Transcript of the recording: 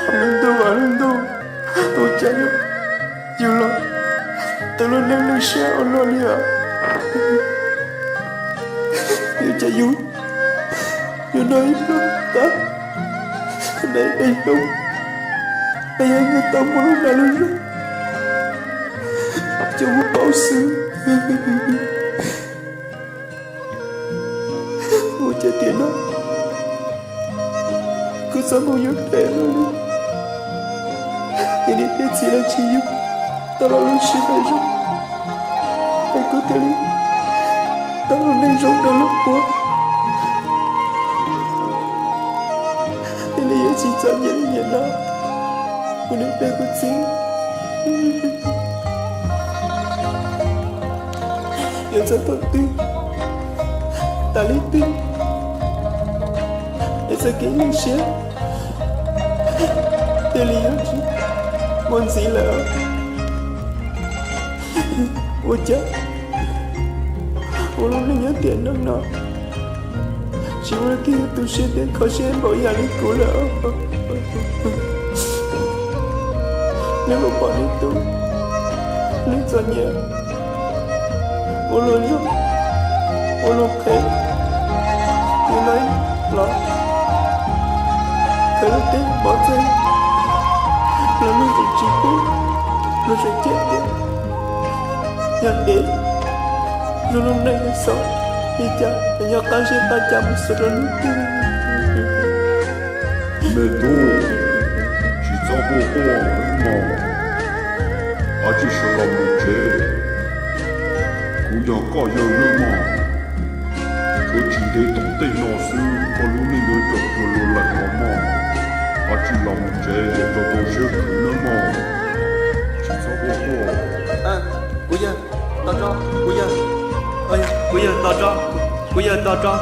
Alindu, ucayo, yulo, tolong Indonesia ololia, ucayo, yuno itu tak, naik itu, ayahnya tak mau lalu, coba pause, ucayo nak, kusama yudela. Ini dia sila cium terlalu siapa aku tadi terlalu nejong dalam buah ini ya sisanya ini nak udah takut sih yang seperti tali itu yang segini sih terlihat Mon xí lỡ Ủa chết Ủa lúc này nhớ tiền nâng nọ Chỉ là kia tôi sẽ đến khỏi xe bỏ nhà đi của lỡ Nếu mà bỏ đi tôi Lấy cho nhà Ủa lúc nhớ Ủa lúc khẽ Như lấy Lọ Khởi lúc tiếng bỏ xe là nó sẽ chỉ cố nó sẽ chết đi nhận đến rồi lúc này là sống đi cha và nhớ ta sẽ ta chăm sự đó lúc kia Mais toi, tu t'en vas vraiment. À tu seras muté. Couillon cailleusement. Que tu t'es tenté dans ce pour l'unir de ton la maman. À tu l'as muté dans ton jeu pleinement. Tu t'en vas pas. Cô dân tao cho cô dân ơi cô dân tao cho